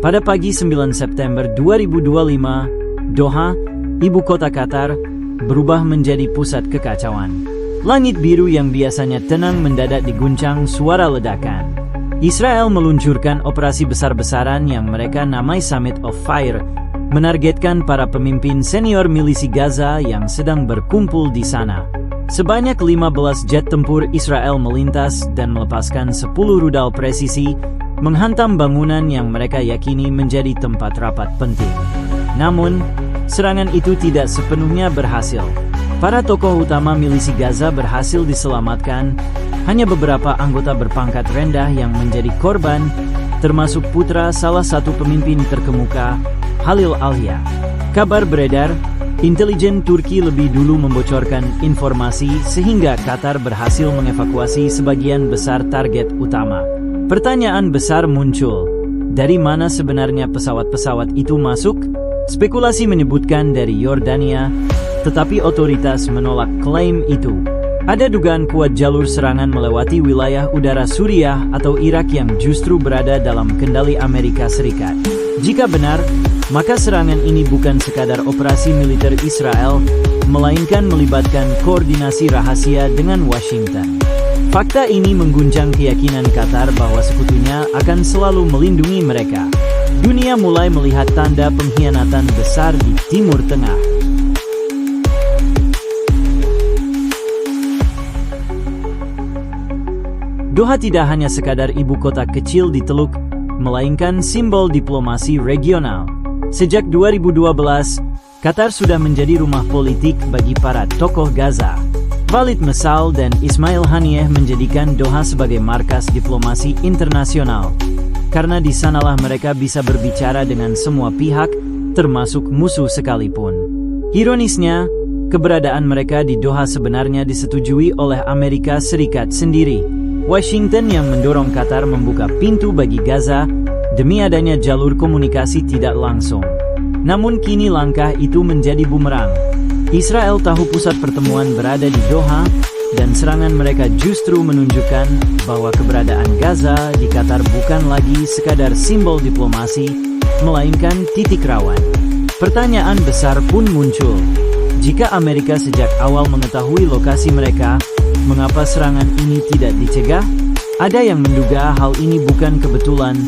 Pada pagi 9 September 2025, Doha, ibu kota Qatar, berubah menjadi pusat kekacauan. Langit biru yang biasanya tenang mendadak diguncang suara ledakan. Israel meluncurkan operasi besar-besaran yang mereka namai Summit of Fire, menargetkan para pemimpin senior milisi Gaza yang sedang berkumpul di sana. Sebanyak 15 jet tempur Israel melintas dan melepaskan 10 rudal presisi, menghantam bangunan yang mereka yakini menjadi tempat rapat penting. Namun, serangan itu tidak sepenuhnya berhasil. Para tokoh utama milisi Gaza berhasil diselamatkan, hanya beberapa anggota berpangkat rendah yang menjadi korban, termasuk putra salah satu pemimpin terkemuka, Halil Alhia. Kabar beredar, intelijen Turki lebih dulu membocorkan informasi sehingga Qatar berhasil mengevakuasi sebagian besar target utama. Pertanyaan besar muncul, dari mana sebenarnya pesawat-pesawat itu masuk? Spekulasi menyebutkan dari Yordania, tetapi otoritas menolak klaim itu. Ada dugaan kuat jalur serangan melewati wilayah udara Suriah atau Irak yang justru berada dalam kendali Amerika Serikat. Jika benar, maka serangan ini bukan sekadar operasi militer Israel, melainkan melibatkan koordinasi rahasia dengan Washington. Fakta ini mengguncang keyakinan Qatar bahwa sekutunya akan selalu melindungi mereka. Dunia mulai melihat tanda pengkhianatan besar di Timur Tengah. Doha tidak hanya sekadar ibu kota kecil di Teluk, melainkan simbol diplomasi regional. Sejak 2012, Qatar sudah menjadi rumah politik bagi para tokoh Gaza. Walid Mesal dan Ismail Haniyeh menjadikan Doha sebagai markas diplomasi internasional, karena di sanalah mereka bisa berbicara dengan semua pihak, termasuk musuh sekalipun. Ironisnya, keberadaan mereka di Doha sebenarnya disetujui oleh Amerika Serikat sendiri. Washington yang mendorong Qatar membuka pintu bagi Gaza demi adanya jalur komunikasi tidak langsung. Namun kini langkah itu menjadi bumerang. Israel tahu pusat pertemuan berada di Doha, dan serangan mereka justru menunjukkan bahwa keberadaan Gaza di Qatar bukan lagi sekadar simbol diplomasi, melainkan titik rawan. Pertanyaan besar pun muncul. Jika Amerika sejak awal mengetahui lokasi mereka, mengapa serangan ini tidak dicegah? Ada yang menduga hal ini bukan kebetulan,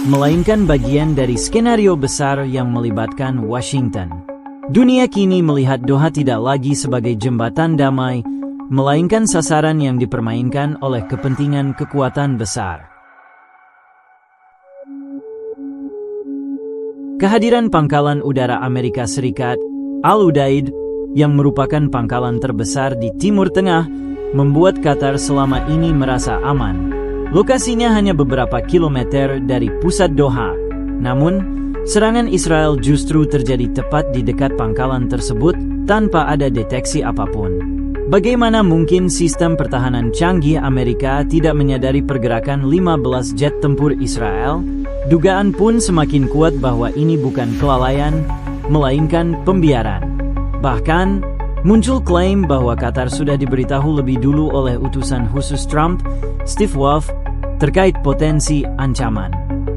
melainkan bagian dari skenario besar yang melibatkan Washington. Dunia kini melihat Doha tidak lagi sebagai jembatan damai, melainkan sasaran yang dipermainkan oleh kepentingan kekuatan besar. Kehadiran pangkalan udara Amerika Serikat, Al-Udaid, yang merupakan pangkalan terbesar di Timur Tengah, membuat Qatar selama ini merasa aman. Lokasinya hanya beberapa kilometer dari pusat Doha. Namun, serangan Israel justru terjadi tepat di dekat pangkalan tersebut tanpa ada deteksi apapun. Bagaimana mungkin sistem pertahanan canggih Amerika tidak menyadari pergerakan 15 jet tempur Israel? Dugaan pun semakin kuat bahwa ini bukan kelalaian, melainkan pembiaran. Bahkan, muncul klaim bahwa Qatar sudah diberitahu lebih dulu oleh utusan khusus Trump, Steve Wolf, terkait potensi ancaman.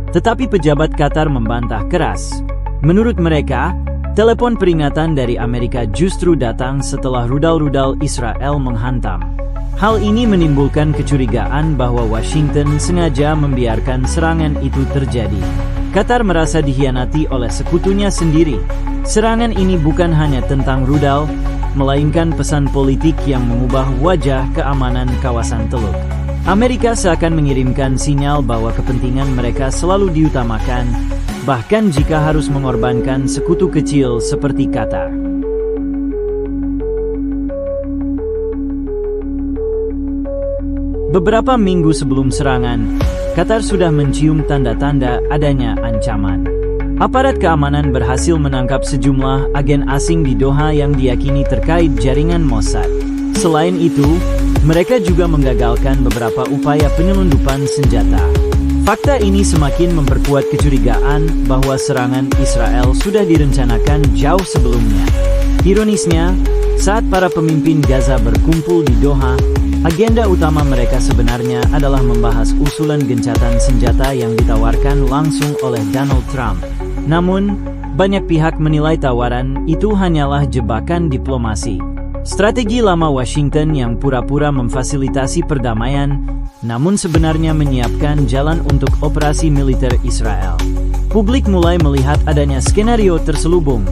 Tetapi pejabat Qatar membantah keras. Menurut mereka, telepon peringatan dari Amerika justru datang setelah rudal-rudal Israel menghantam. Hal ini menimbulkan kecurigaan bahwa Washington sengaja membiarkan serangan itu terjadi. Qatar merasa dikhianati oleh sekutunya sendiri. Serangan ini bukan hanya tentang rudal, melainkan pesan politik yang mengubah wajah keamanan kawasan Teluk. Amerika seakan mengirimkan sinyal bahwa kepentingan mereka selalu diutamakan, bahkan jika harus mengorbankan sekutu kecil seperti Qatar. Beberapa minggu sebelum serangan, Qatar sudah mencium tanda-tanda adanya ancaman. Aparat keamanan berhasil menangkap sejumlah agen asing di Doha yang diyakini terkait jaringan Mossad. Selain itu, mereka juga menggagalkan beberapa upaya penyelundupan senjata. Fakta ini semakin memperkuat kecurigaan bahwa serangan Israel sudah direncanakan jauh sebelumnya. Ironisnya, saat para pemimpin Gaza berkumpul di Doha, Agenda utama mereka sebenarnya adalah membahas usulan gencatan senjata yang ditawarkan langsung oleh Donald Trump. Namun, banyak pihak menilai tawaran itu hanyalah jebakan diplomasi. Strategi lama Washington yang pura-pura memfasilitasi perdamaian, namun sebenarnya menyiapkan jalan untuk operasi militer Israel. Publik mulai melihat adanya skenario terselubung.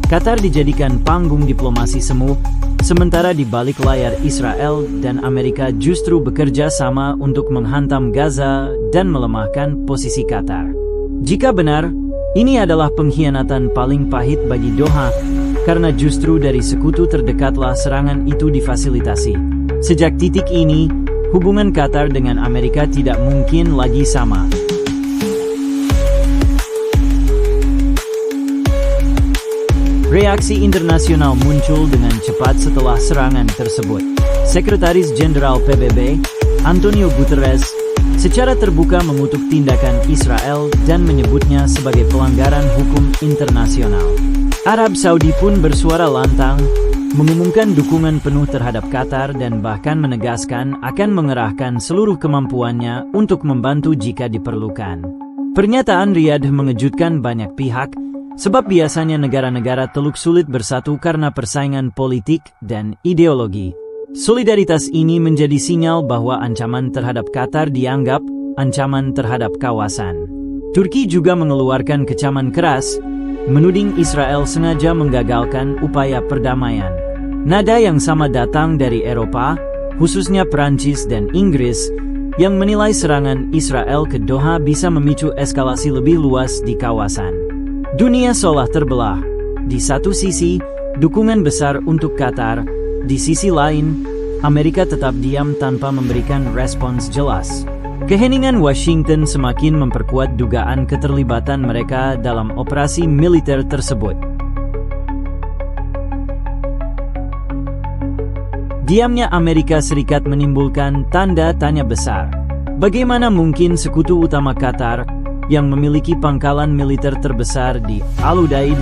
Qatar dijadikan panggung diplomasi semu, sementara di balik layar Israel dan Amerika justru bekerja sama untuk menghantam Gaza dan melemahkan posisi Qatar. Jika benar, ini adalah pengkhianatan paling pahit bagi Doha, karena justru dari sekutu terdekatlah serangan itu difasilitasi. Sejak titik ini, hubungan Qatar dengan Amerika tidak mungkin lagi sama. Reaksi internasional muncul dengan cepat setelah serangan tersebut. Sekretaris Jenderal PBB, Antonio Guterres, secara terbuka mengutuk tindakan Israel dan menyebutnya sebagai pelanggaran hukum internasional. Arab Saudi pun bersuara lantang, mengumumkan dukungan penuh terhadap Qatar dan bahkan menegaskan akan mengerahkan seluruh kemampuannya untuk membantu jika diperlukan. Pernyataan Riyadh mengejutkan banyak pihak, sebab biasanya negara-negara Teluk sulit bersatu karena persaingan politik dan ideologi. Solidaritas ini menjadi sinyal bahwa ancaman terhadap Qatar dianggap ancaman terhadap kawasan. Turki juga mengeluarkan kecaman keras, menuding Israel sengaja menggagalkan upaya perdamaian. Nada yang sama datang dari Eropa, khususnya Prancis dan Inggris, yang menilai serangan Israel ke Doha bisa memicu eskalasi lebih luas di kawasan. Dunia seolah terbelah. Di satu sisi, dukungan besar untuk Qatar. Di sisi lain, Amerika tetap diam tanpa memberikan respons jelas. Keheningan Washington semakin memperkuat dugaan keterlibatan mereka dalam operasi militer tersebut. Diamnya Amerika Serikat menimbulkan tanda tanya besar. Bagaimana mungkin sekutu utama Qatar, yang memiliki pangkalan militer terbesar di Al-Udaid,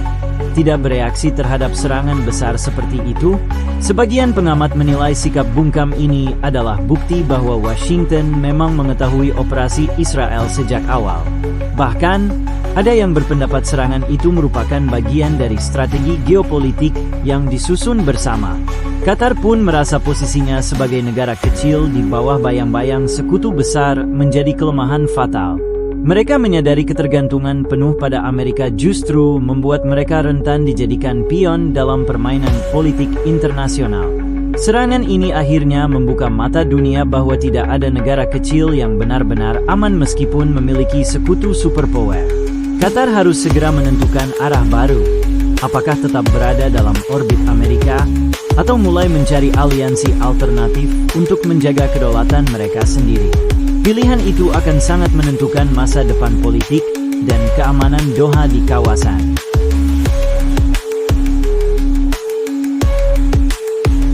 tidak bereaksi terhadap serangan besar seperti itu? Sebagian pengamat menilai sikap bungkam ini adalah bukti bahwa Washington memang mengetahui operasi Israel sejak awal. Bahkan, ada yang berpendapat serangan itu merupakan bagian dari strategi geopolitik yang disusun bersama. Qatar pun merasa posisinya sebagai negara kecil di bawah bayang-bayang sekutu besar menjadi kelemahan fatal. Mereka menyadari ketergantungan penuh pada Amerika justru membuat mereka rentan dijadikan pion dalam permainan politik internasional. Serangan ini akhirnya membuka mata dunia bahwa tidak ada negara kecil yang benar-benar aman meskipun memiliki sekutu superpower. Qatar harus segera menentukan arah baru. Apakah tetap berada dalam orbit Amerika, atau mulai mencari aliansi alternatif untuk menjaga kedaulatan mereka sendiri? Pilihan itu akan sangat menentukan masa depan politik dan keamanan Doha di kawasan.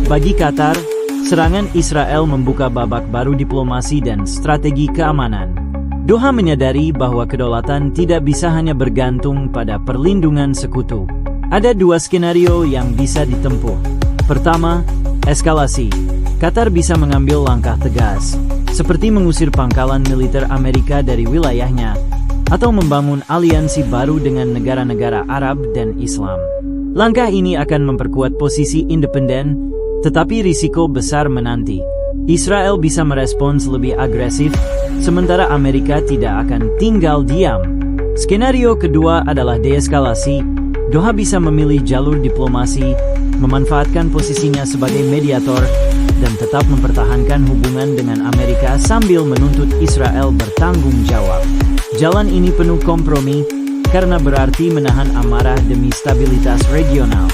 Bagi Qatar, serangan Israel membuka babak baru diplomasi dan strategi keamanan. Doha menyadari bahwa kedaulatan tidak bisa hanya bergantung pada perlindungan sekutu. Ada dua skenario yang bisa ditempuh. Pertama, eskalasi. Qatar bisa mengambil langkah tegas, seperti mengusir pangkalan militer Amerika dari wilayahnya, atau membangun aliansi baru dengan negara-negara Arab dan Islam. Langkah ini akan memperkuat posisi independen, tetapi risiko besar menanti. Israel bisa merespons lebih agresif, sementara Amerika tidak akan tinggal diam. Skenario kedua adalah deeskalasi. Doha bisa memilih jalur diplomasi, memanfaatkan posisinya sebagai mediator, dan tetap mempertahankan hubungan dengan Amerika sambil menuntut Israel bertanggung jawab. Jalan ini penuh kompromi, karena berarti menahan amarah demi stabilitas regional.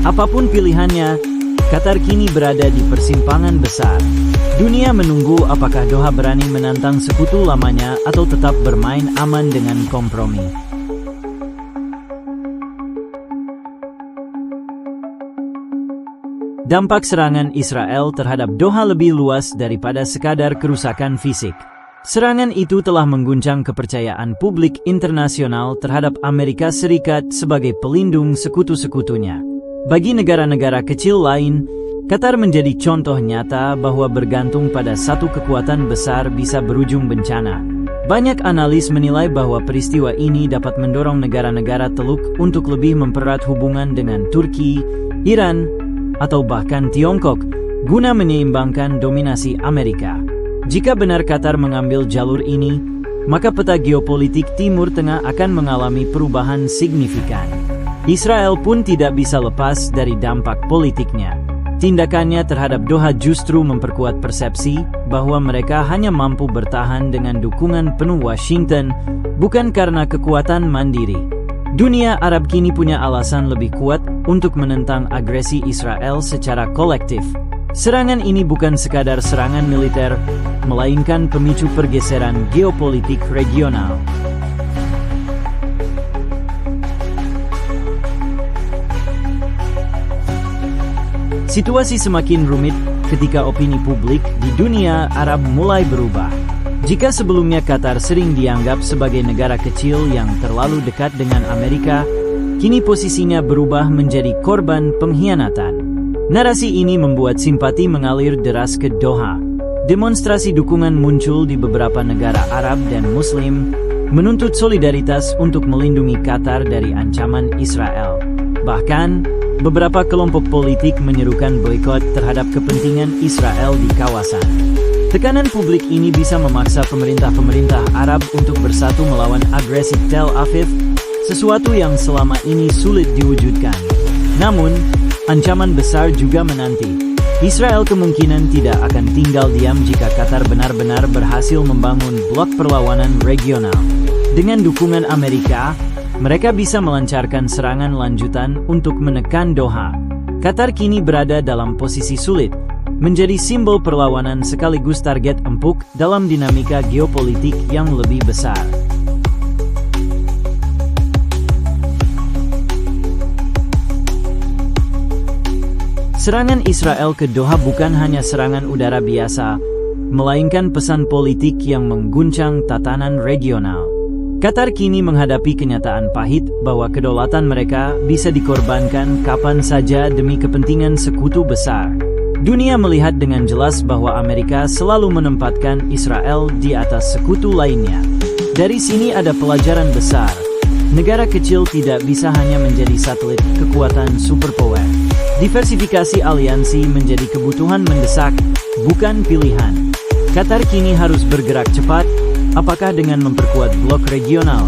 Apapun pilihannya, Qatar kini berada di persimpangan besar. Dunia menunggu apakah Doha berani menantang sekutu lamanya atau tetap bermain aman dengan kompromi. Dampak serangan Israel terhadap Doha lebih luas daripada sekadar kerusakan fisik. Serangan itu telah mengguncang kepercayaan publik internasional terhadap Amerika Serikat sebagai pelindung sekutu-sekutunya. Bagi negara-negara kecil lain, Qatar menjadi contoh nyata bahwa bergantung pada satu kekuatan besar bisa berujung bencana. Banyak analis menilai bahwa peristiwa ini dapat mendorong negara-negara Teluk untuk lebih mempererat hubungan dengan Turki, Iran, atau bahkan Tiongkok, guna menyeimbangkan dominasi Amerika. Jika benar Qatar mengambil jalur ini, maka peta geopolitik Timur Tengah akan mengalami perubahan signifikan. Israel pun tidak bisa lepas dari dampak politiknya. Tindakannya terhadap Doha justru memperkuat persepsi bahwa mereka hanya mampu bertahan dengan dukungan penuh Washington, bukan karena kekuatan mandiri. Dunia Arab kini punya alasan lebih kuat untuk menentang agresi Israel secara kolektif. Serangan ini bukan sekadar serangan militer, melainkan pemicu pergeseran geopolitik regional. Situasi semakin rumit ketika opini publik di dunia Arab mulai berubah. Jika sebelumnya Qatar sering dianggap sebagai negara kecil yang terlalu dekat dengan Amerika, kini posisinya berubah menjadi korban pengkhianatan. Narasi ini membuat simpati mengalir deras ke Doha. Demonstrasi dukungan muncul di beberapa negara Arab dan Muslim, menuntut solidaritas untuk melindungi Qatar dari ancaman Israel. Bahkan, beberapa kelompok politik menyerukan boikot terhadap kepentingan Israel di kawasan. Tekanan publik ini bisa memaksa pemerintah-pemerintah Arab untuk bersatu melawan agresi Tel Aviv, sesuatu yang selama ini sulit diwujudkan. Namun, ancaman besar juga menanti. Israel kemungkinan tidak akan tinggal diam jika Qatar benar-benar berhasil membangun blok perlawanan regional. Dengan dukungan Amerika, mereka bisa melancarkan serangan lanjutan untuk menekan Doha. Qatar kini berada dalam posisi sulit, menjadi simbol perlawanan sekaligus target empuk dalam dinamika geopolitik yang lebih besar. Serangan Israel ke Doha bukan hanya serangan udara biasa, melainkan pesan politik yang mengguncang tatanan regional. Qatar kini menghadapi kenyataan pahit bahwa kedaulatan mereka bisa dikorbankan kapan saja demi kepentingan sekutu besar. Dunia melihat dengan jelas bahwa Amerika selalu menempatkan Israel di atas sekutu lainnya. Dari sini ada pelajaran besar. Negara kecil tidak bisa hanya menjadi satelit kekuatan superpower. Diversifikasi aliansi menjadi kebutuhan mendesak, bukan pilihan. Qatar kini harus bergerak cepat, apakah dengan memperkuat blok regional,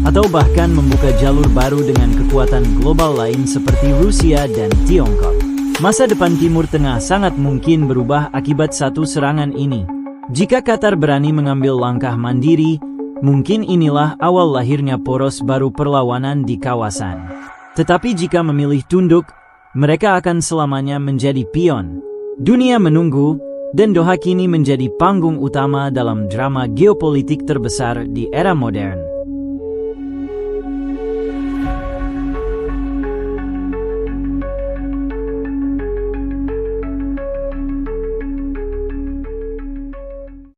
atau bahkan membuka jalur baru dengan kekuatan global lain seperti Rusia dan Tiongkok. Masa depan Timur Tengah sangat mungkin berubah akibat satu serangan ini. Jika Qatar berani mengambil langkah mandiri, mungkin inilah awal lahirnya poros baru perlawanan di kawasan. Tetapi jika memilih tunduk, mereka akan selamanya menjadi pion. Dunia menunggu, dan Doha kini menjadi panggung utama dalam drama geopolitik terbesar di era modern.